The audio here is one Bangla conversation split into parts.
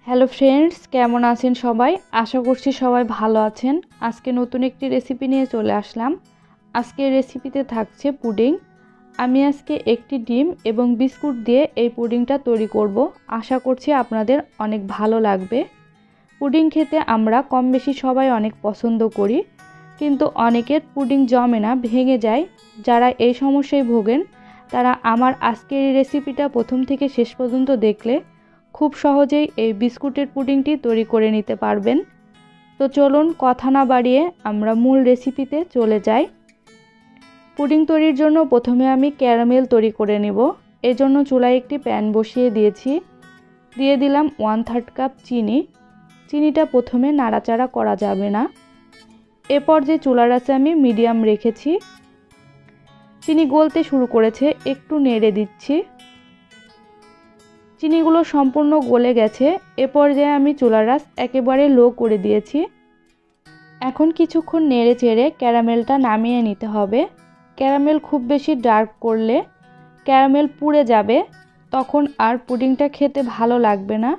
হ্যালো ফ্রেন্ডস, কেমন আছেন সবাই? আশা করছি সবাই ভালো আছেন। আজকে নতুন একটি রেসিপি নিয়ে চলে আসলাম। আজকের রেসিপিতে থাকছে পুডিং। আমি আজকে একটি ডিম এবং বিস্কুট দিয়ে এই পুডিংটা তৈরি করব। আশা করছি আপনাদের অনেক ভালো লাগবে। পুডিং খেতে আমরা কম বেশি সবাই অনেক পছন্দ করি, কিন্তু অনেকের পুডিং জমে না, ভেঙে যায়। যারা এই সমস্যায় ভোগেন তারা আমার আজকের এই রেসিপিটা প্রথম থেকে শেষ পর্যন্ত দেখলে খুব সহজেই এই বিস্কুটের পুডিংটি তৈরি করে নিতে পারবেন। তো চলুন কথা না বাড়িয়ে আমরা মূল রেসিপিতে চলে যাই। পুডিং তৈরির জন্য প্রথমে আমি ক্যারামেল তৈরি করে নেব। এর জন্য চুলায় একটি প্যান বসিয়ে দিয়েছি। দিয়ে দিলাম 1/3 কাপ চিনি। চিনিটা প্রথমে নাড়াচাড়া করা যাবে না। এরপর যে চুলার আঁচে আমি মিডিয়াম রেখেছি। চিনি গলতে শুরু করেছে, একটু নেড়ে দিচ্ছি। চিনিগুলো সম্পূর্ণ গলে গেছে। এ পর্যায়ে আমি চুলার আঁচ একেবারে লো করে দিয়েছি। এখন কিছুক্ষণ নেড়ে চেড়ে ক্যারামেলটা নামিয়ে নিতে হবে। ক্যারামেল খুব বেশি ডার্ক করলে ক্যারামেল পুড়ে যাবে, তখন আর পুডিংটা খেতে ভালো লাগবে না।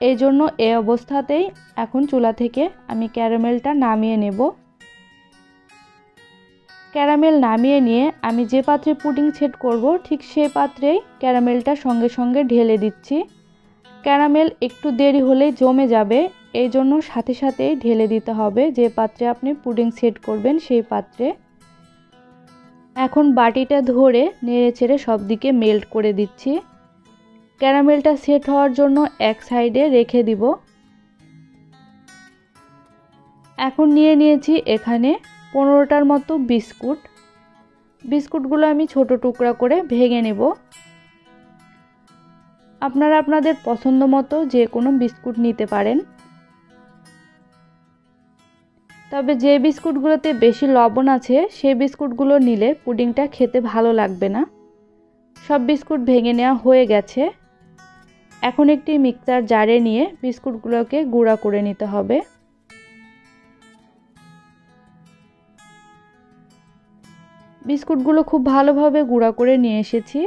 এই জন্য এই অবস্থাতেই এখন চুলা থেকে আমি ক্যারামেলটা নামিয়ে নেব। ক্যারামেল নামিয়ে নিয়ে আমি যে পাত্রে পুডিং সেট করব ঠিক সেই পাত্রেই ক্যারামেলটা সঙ্গে সঙ্গে ঢেলে দিচ্ছি। ক্যারামেল একটু দেরি হলেই জমে যাবে, এই জন্য সাথে সাথেই ঢেলে দিতে হবে যে পাত্রে আপনি পুডিং সেট করবেন সেই পাত্রে। এখন বাটিটা ধরে নেড়ে চেড়ে সব দিকে মেল্ট করে দিচ্ছি। ক্যারামেলটা সেট হওয়ার জন্য এক সাইডে রেখে দিব। এখন নিয়ে নিয়েছি এখানে 15টার মতো বিস্কুট। বিস্কুটগুলো আমি ছোট টুকরা করে ভেঙে নেব। আপনারা আপনাদের পছন্দ মতো যে কোনো বিস্কুট নিতে পারেন, তবে যে বিস্কুটগুলোতে বেশি লবণ আছে সেই বিস্কুটগুলো নিলে পুডিংটা খেতে ভালো লাগবে না। সব বিস্কুট ভেঙে নেওয়া হয়ে গেছে। এখন একটি মিক্সার জারে নিয়ে বিস্কুটগুলোকে গুঁড়া করে নিতে হবে। বিস্কুটগুলো খুব ভালোভাবে গুঁড়া করে নিয়ে এসেছি।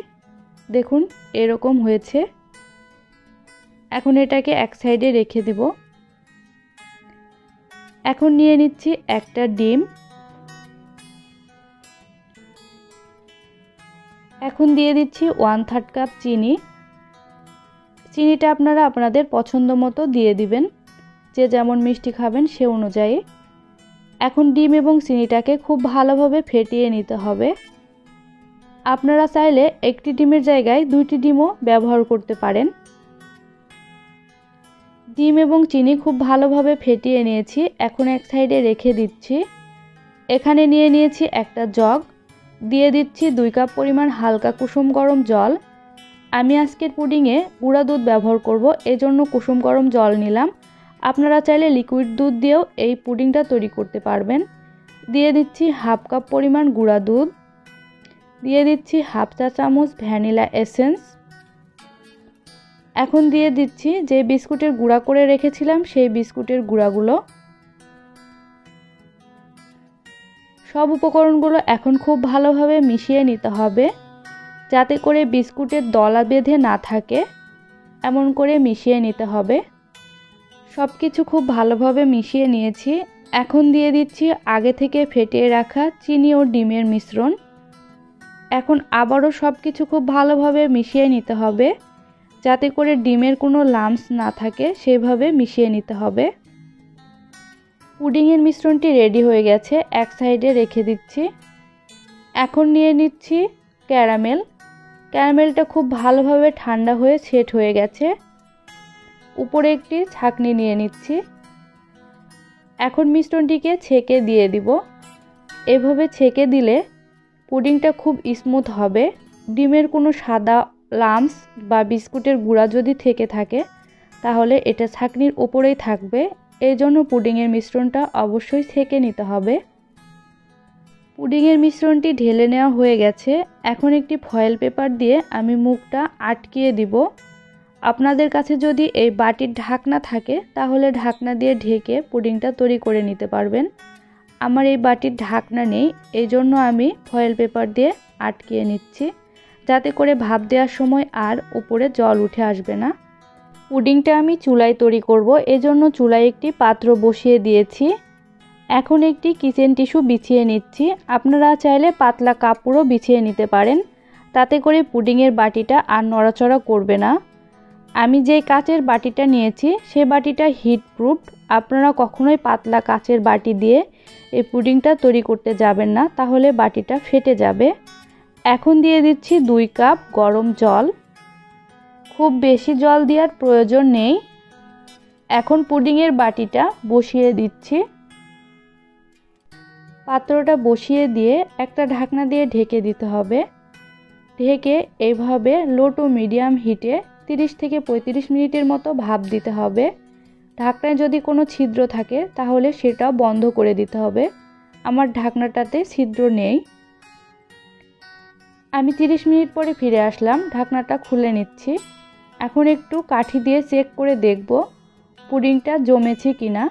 দেখুন এরকম হয়েছে। এখন এটাকে এক সাইডে রেখে দেব। এখন নিয়ে নিচ্ছি একটা ডিম। এখন দিয়ে দিচ্ছি 1/3 কাপ চিনি। চিনিটা আপনারা আপনাদের পছন্দ মতো দিয়ে দিবেন, যে যেমন মিষ্টি খাবেন সে অনুযায়ী। এখন ডিম এবং চিনিটাকে খুব ভালোভাবে ফেটিয়ে নিতে হবে। আপনারা চাইলে একটি ডিমের জায়গায় 2টি ডিমও ব্যবহার করতে পারেন। ডিম এবং চিনি খুব ভালোভাবে ফেটিয়ে নিয়েছি। এখন এক সাইডে রেখে দিচ্ছি। এখানে নিয়ে নিয়েছি একটা জগ। দিয়ে দিচ্ছি 2 কাপ পরিমাণ হালকা কুসুম গরম জল। আমি আজকের পুডিংয়ে গুঁড়া দুধ ব্যবহার করব, এজন্য কুসুম গরম জল নিলাম। আপনারা চাইলে লিকুইড দুধ দিয়েও এই পুডিংটা তৈরি করতে পারবেন। দিয়ে দিচ্ছি 1/2 কাপ পরিমাণ গুঁড়া দুধ। দিয়ে দিচ্ছি 1/2 চা চামচ ভ্যানিলা এসেন্স। এখন দিয়ে দিচ্ছি যে বিস্কুটের গুঁড়া করে রেখেছিলাম সেই বিস্কুটের গুঁড়াগুলো। সব উপকরণগুলো এখন খুব ভালোভাবে মিশিয়ে নিতে হবে, যাতে করে বিস্কুটের দলা বেঁধে না থাকে, এমন করে মিশিয়ে নিতে হবে। সব কিছু খুব ভালোভাবে মিশিয়ে নিয়েছি। এখন দিয়ে দিচ্ছি আগে থেকে ফেটিয়ে রাখা চিনি ও ডিমের মিশ্রণ। এখন আবারও সব কিছু খুব ভালোভাবে মিশিয়ে নিতে হবে, যাতে করে ডিমের কোনো লাম্পস না থাকে, সেভাবে মিশিয়ে নিতে হবে। পুডিংয়ের মিশ্রণটি রেডি হয়ে গেছে, এক সাইডে রেখে দিচ্ছি। এখন নিয়ে নিচ্ছি ক্যারামেল। ক্যারামেলটা খুব ভালোভাবে ঠান্ডা হয়ে সেট হয়ে গেছে। উপরে একটি ছাঁকনি নিয়ে নিচ্ছি। এখন মিশ্রণটিকে ছেঁকে দিয়ে দিব। এভাবে ছেঁকে দিলে পুডিংটা খুব স্মুথ হবে। ডিমের কোনো সাদা লাম্পস বা বিস্কুটের গুঁড়া যদি থেকে থাকে তাহলে এটা ছাঁকনির উপরেই থাকবে। এই জন্য পুডিংয়ের মিশ্রণটা অবশ্যই ছেঁকে নিতে হবে। পুডিংয়ের মিশ্রণটি ঢেলে নেওয়া হয়ে গেছে। এখন একটি ফয়েল পেপার দিয়ে আমি মুখটা আটকিয়ে দিব। আপনাদের কাছে যদি এই বাটির ঢাকনা থাকে তাহলে ঢাকনা দিয়ে ঢেকে পুডিংটা তৈরি করে নিতে পারবেন। আমার এই বাটির ঢাকনা নেই, এই জন্য আমি ফয়েল পেপার দিয়ে আটকিয়ে নিচ্ছি, যাতে করে ভাপ দেওয়ার সময় আর উপরে জল উঠে আসবে না। পুডিংটা আমি চুলায় তৈরি করব, এজন্য চুলায় একটি পাত্র বসিয়ে দিয়েছি। এখন একটি কিচেন টিস্যু বিছিয়ে নিচ্ছি। আপনারা চাইলে পাতলা কাপড়ও বিছিয়ে নিতে পারেন, তাতে করে পুডিংয়ের বাটিটা আর নড়াচড়া করবে না। আমি যে কাচের বাটিটা নিয়েছি সে বাটিটা হিট প্রুফ। আপনারা কখনোই পাতলা কাচের বাটি দিয়ে এই পুডিংটা তৈরি করতে যাবেন না, তাহলে বাটিটা ফেটে যাবে। এখন দিয়ে দিচ্ছি 2 কাপ গরম জল। খুব বেশি জল দেওয়ার প্রয়োজন নেই। এখন পুডিংয়ের বাটিটা বসিয়ে দিচ্ছি। পাত্রটা বসিয়ে দিয়ে একটা ঢাকনা দিয়ে ঢেকে দিতে হবে। ঢেকে এইভাবে লো টু মিডিয়াম হিটে 30 থেকে 35 মিনিটের মতো ভাপ দিতে হবে। ঢাকনায় যদি কোনো ছিদ্র থাকে তাহলে সেটা বন্ধ করে দিতে হবে। আমার ঢাকনাটাতে ছিদ্র নেই। আমি 30 মিনিট পরে ফিরে আসলাম, ঢাকনাটা খুলে নিচ্ছি। এখন একটু কাঠি দিয়ে চেক করে দেখব পুডিংটা জমেছে কিনা।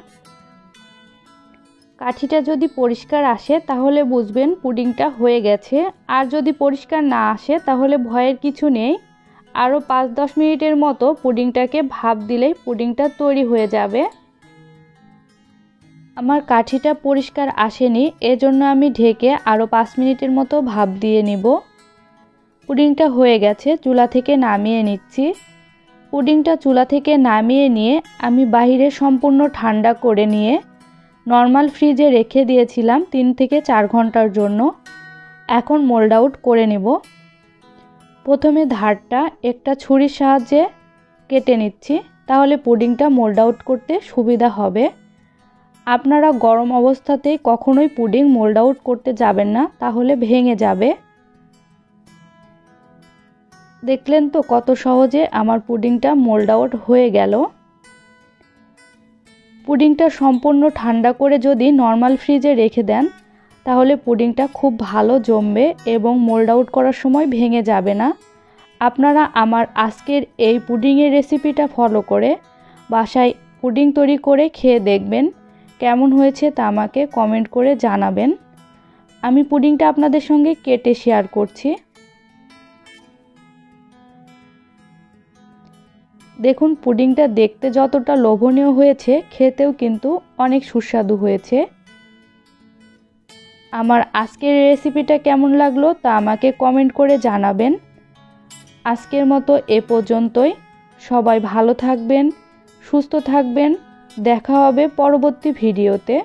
কাঠিটা যদি পরিষ্কার আসে তাহলে বুঝবেন পুডিংটা হয়ে গেছে। আর যদি পরিষ্কার না আসে তাহলে ভয়ের কিছু নেই। আরও 5-10 মিনিটের মতো পুডিংটাকে ভাপ দিলেই পুডিংটা তৈরি হয়ে যাবে। আমার কাঠিটা পরিষ্কার আসেনি, এজন্য আমি ঢেকে আরও 5 মিনিটের মতো ভাপ দিয়ে নিব। পুডিংটা হয়ে গেছে, চুলা থেকে নামিয়ে নিচ্ছি। পুডিংটা চুলা থেকে নামিয়ে নিয়ে আমি বাইরে সম্পূর্ণ ঠান্ডা করে নিয়ে নর্মাল ফ্রিজে রেখে দিয়েছিলাম 3 থেকে 4 ঘন্টার জন্য। এখন মোল্ড আউট করে নেব। প্রথমে ধারটা একটা ছুরির সাহায্যে কেটে নিচ্ছি, তাহলে পুডিংটা মোল্ড আউট করতে সুবিধা হবে। আপনারা গরম অবস্থাতেই কখনোই পুডিং মোল্ড আউট করতে যাবেন না, তাহলে ভেঙে যাবে। দেখলেন তো কত সহজে আমার পুডিংটা মোল্ড আউট হয়ে গেল। পুডিংটা সম্পূর্ণ ঠান্ডা করে যদি নর্মাল ফ্রিজে রেখে দেন তাহলে পুডিংটা খুব ভালো জমবে এবং মোল্ড আউট করার সময় ভেঙে যাবে না। আপনারা আমার আজকের এই পুডিংয়ের রেসিপিটা ফলো করে বাসায় পুডিং তৈরি করে খেয়ে দেখবেন কেমন হয়েছে তা আমাকে কমেন্ট করে জানাবেন। আমি পুডিংটা আপনাদের সঙ্গে কেটে শেয়ার করছি। দেখুন পুডিংটা দেখতে যতটা লোভনীয় হয়েছে, খেতেও কিন্তু অনেক সুস্বাদু হয়েছে। আমার আজকের রেসিপিটা কেমন লাগলো তা আমাকে কমেন্ট করে জানাবেন। আজকের মতো এ পর্যন্তই। সবাই ভালো থাকবেন, সুস্থ থাকবেন। দেখা হবে পরবর্তী ভিডিওতে।